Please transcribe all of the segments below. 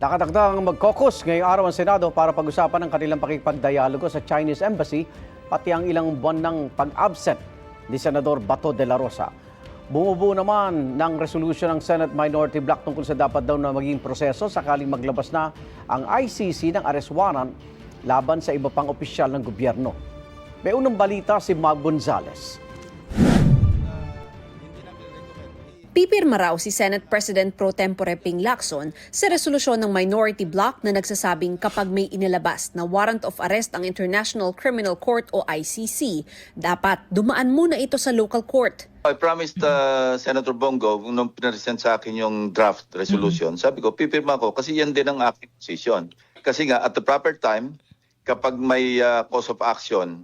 Nakatagdang mag-caucus ngayong araw ang Senado para pag-usapan ang kanilang pakikipagdialogo sa Chinese Embassy, pati ang ilang buwan ng pag-absent ni Senador Bato de la Rosa. Bumubuo naman ng resolution ng Senate Minority Bloc tungkol sa dapat daw na maging proseso sakaling maglabas na ang ICC ng arrest warrant laban sa iba pang opisyal ng gobyerno. May unang balita si Mag Gonzales. Pipirma raw si Senate President Pro Tempore Ping Lacson sa resolusyon ng Minority Bloc na nagsasabing kapag may inilabas na warrant of arrest ang International Criminal Court o ICC, dapat dumaan muna ito sa local court. I promised Senator Bongo nung pinresent sa akin yung draft resolution, sabi ko, pipirma ko kasi yan din ang aking position. Kasi nga, at the proper time, kapag may cause of action,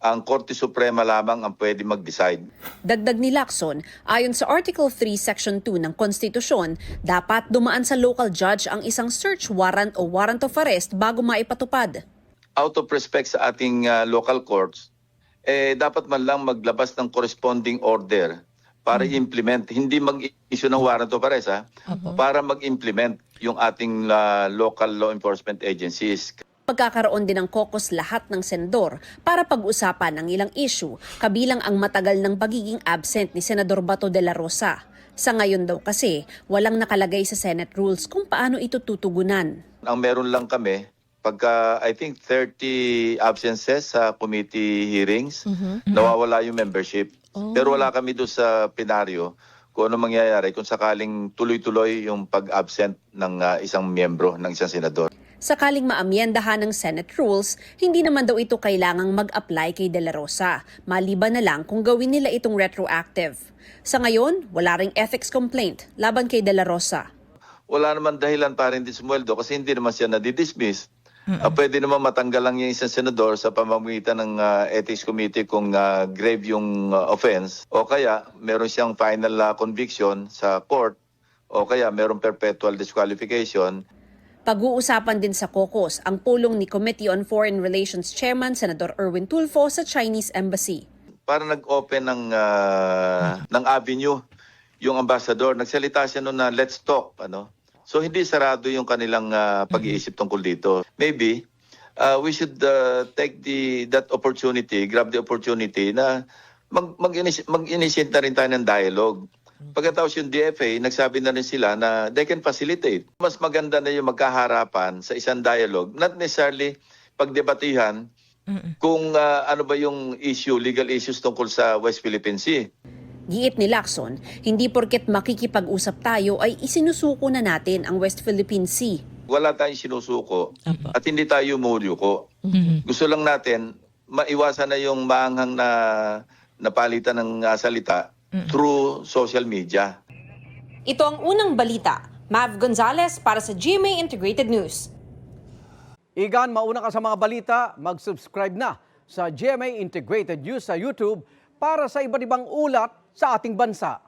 ang Korte Suprema lamang ang pwede mag-decide. Dagdag ni Lacson, ayon sa Article 3, Section 2 ng Konstitusyon, dapat dumaan sa local judge ang isang search warrant o warrant of arrest bago maipatupad. Out of respect sa ating local courts, dapat man lang maglabas ng corresponding order para i-implement, hindi mag-issue ng warrant of arrest, para mag-implement yung ating local law enforcement agencies. Pagkakaroon din ng caucus lahat ng senador para pag-usapan ang ilang issue, kabilang ang matagal ng pagiging absent ni Senador Bato de la Rosa. Sa ngayon daw kasi, walang nakalagay sa Senate rules kung paano ito tutugunan. Ang meron lang kami, pagka I think 30 absences sa committee hearings, nawawala yung membership. Pero wala kami doon sa plenaryo kung ano mangyayari kung sakaling tuloy-tuloy yung pag-absent ng isang miyembro ng isang senador. Sakaling maamyendahan ng Senate rules, hindi naman daw ito kailangang mag-apply kay De La Rosa, maliban na lang kung gawin nila itong retroactive. Sa ngayon, wala ring ethics complaint laban kay De La Rosa. Wala naman dahilan para hindi sumweldo kasi hindi naman siya nadidismiss. Pwede naman matanggal lang yung isang senador sa pamamagitan ng ethics committee kung grave yung offense, o kaya meron siyang final conviction sa court, o kaya meron perpetual disqualification. Pag-uusapan din sa caucus ang pulong ni Committee on Foreign Relations Chairman Senador Erwin Tulfo sa Chinese Embassy. Para nag-open ng avenue yung ambassador, nagsalita siya noon na let's talk. So hindi sarado yung kanilang pag-iisip tungkol dito. Maybe we should take that opportunity, grab the opportunity na mag-initiate na rin tayo ng dialogue. Pagkatapos yung DFA, nagsabi na rin sila na they can facilitate. Mas maganda na yung magkaharapan sa isang dialogue, not necessarily pagdebatihan kung ano ba yung issue, legal issues tungkol sa West Philippine Sea. Giit ni Lacson, hindi porket makikipag-usap tayo ay isinusuko na natin ang West Philippine Sea. Wala tayong sinusuko at hindi tayo umulyuko. Gusto lang natin maiwasan na yung maanghang na palitan ng salita through social media. Ito ang unang balita. Mav Gonzales para sa GMA Integrated News. Igan, mauna ka sa mga balita, mag-subscribe na sa GMA Integrated News sa YouTube para sa iba't ibang ulat sa ating bansa.